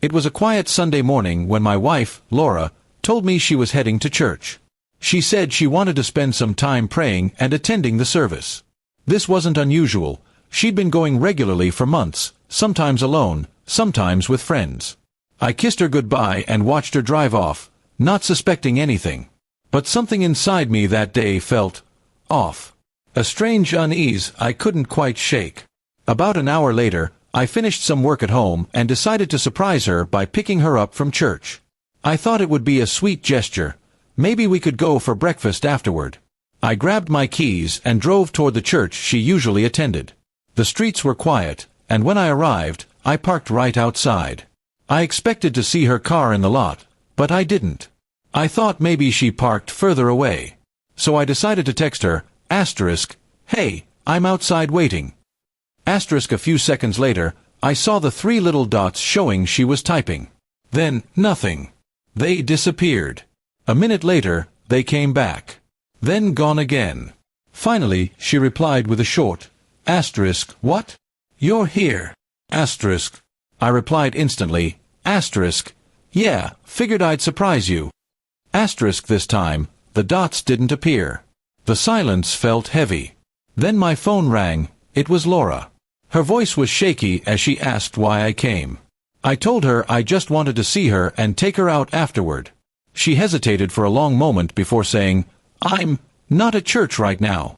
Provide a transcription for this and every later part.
It was a quiet Sunday morning when my wife, Laura, told me she was heading to church. She said she wanted to spend some time praying and attending the service. This wasn't unusual. She'd been going regularly for months, sometimes alone, sometimes with friends. I kissed her goodbye and watched her drive off, not suspecting anything. But something inside me that day felt off. A strange unease I couldn't quite shake. About an hour later, I finished some work at home and decided to surprise her by picking her up from church. I thought it would be a sweet gesture. Maybe we could go for breakfast afterward. I grabbed my keys and drove toward the church she usually attended. The streets were quiet, and when I arrived, I parked right outside. I expected to see her car in the lot, but I didn't. I thought maybe she parked further away. So I decided to text her, "Hey, I'm outside waiting." A few seconds later, I saw the 3 little dots showing she was typing. Then, nothing. They disappeared. A minute later, they came back. Then gone again. Finally, she replied with a short, "What? You're here." I replied instantly, "Yeah, figured I'd surprise you." This time, the dots didn't appear. The silence felt heavy. Then my phone rang. It was Laura. Her voice was shaky as she asked why I came. I told her I just wanted to see her and take her out afterward. She hesitated for a long moment before saying, "I'm not at church right now."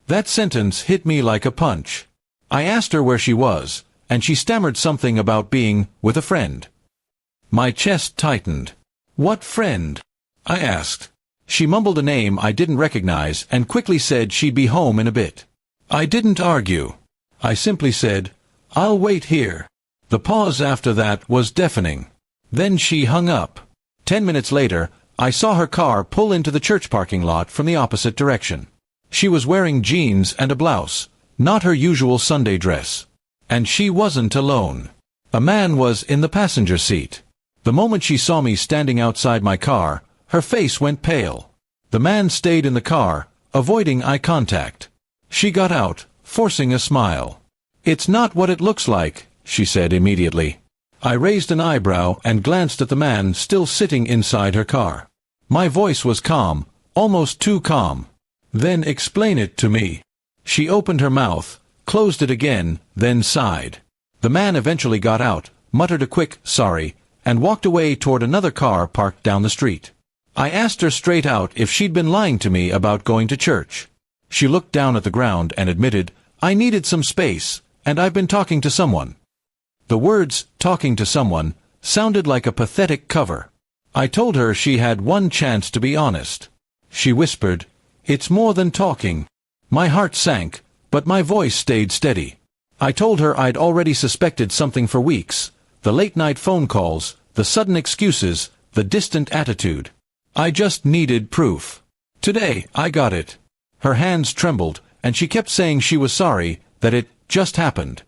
That sentence hit me like a punch. I asked her where she was, and she stammered something about being with a friend. My chest tightened. "What friend?" I asked. She mumbled a name I didn't recognize and quickly said she'd be home in a bit. I didn't argue. I simply said, "I'll wait here." The pause after that was deafening. Then she hung up. 10 minutes later, I saw her car pull into the church parking lot from the opposite direction. She was wearing jeans and a blouse, not her usual Sunday dress. And she wasn't alone. A man was in the passenger seat. The moment she saw me standing outside my car, her face went pale. The man stayed in the car, avoiding eye contact. She got out, forcing a smile. "It's not what it looks like," she said immediately. I raised an eyebrow and glanced at the man still sitting inside her car. My voice was calm, almost too calm. "Then explain it to me." She opened her mouth, closed it again, then sighed. The man eventually got out, muttered a quick "sorry," and walked away toward another car parked down the street. I asked her straight out if she'd been lying to me about going to church. She looked down at the ground and admitted, "I needed some space, and I've been talking to someone." The words, "talking to someone," sounded like a pathetic cover. I told her she had one chance to be honest. She whispered, "It's more than talking." My heart sank, but my voice stayed steady. I told her I'd already suspected something for weeks. The late-night phone calls, the sudden excuses, the distant attitude. I just needed proof. Today, I got it. Her hands trembled, and she kept saying she was sorry, that it just happened.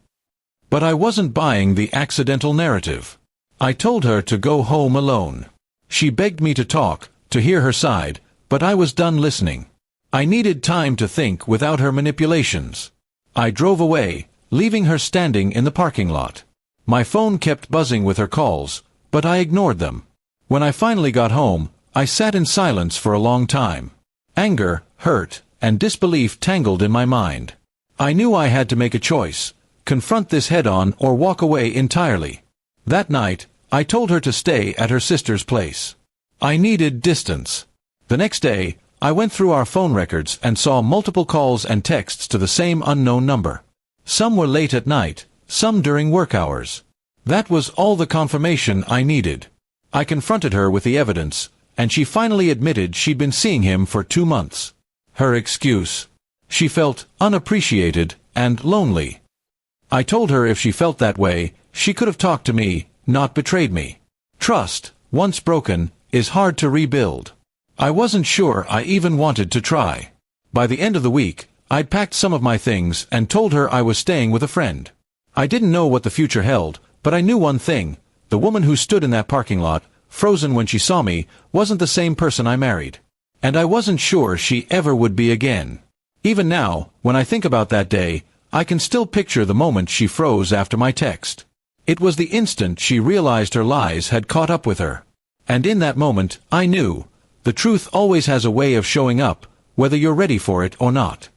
But I wasn't buying the accidental narrative. I told her to go home alone. She begged me to talk, to hear her side, but I was done listening. I needed time to think without her manipulations. I drove away, leaving her standing in the parking lot. My phone kept buzzing with her calls, but I ignored them. When I finally got home, I sat in silence for a long time. Anger, hurt, and disbelief tangled in my mind. I knew I had to make a choice, confront this head-on or walk away entirely. That night, I told her to stay at her sister's place. I needed distance. The next day, I went through our phone records and saw multiple calls and texts to the same unknown number. Some were late at night, some during work hours. That was all the confirmation I needed. I confronted her with the evidence, and she finally admitted she'd been seeing him for 2 months. Her excuse: she felt unappreciated and lonely. I told her if she felt that way, she could have talked to me, not betrayed me. Trust, once broken, is hard to rebuild. I wasn't sure I even wanted to try. By the end of the week, I'd packed some of my things and told her I was staying with a friend. I didn't know what the future held, but I knew one thing: the woman who stood in that parking lot, frozen when she saw me, wasn't the same person I married. And I wasn't sure she ever would be again. Even now, when I think about that day, I can still picture the moment she froze after my text. It was the instant she realized her lies had caught up with her. And in that moment, I knew, the truth always has a way of showing up, whether you're ready for it or not.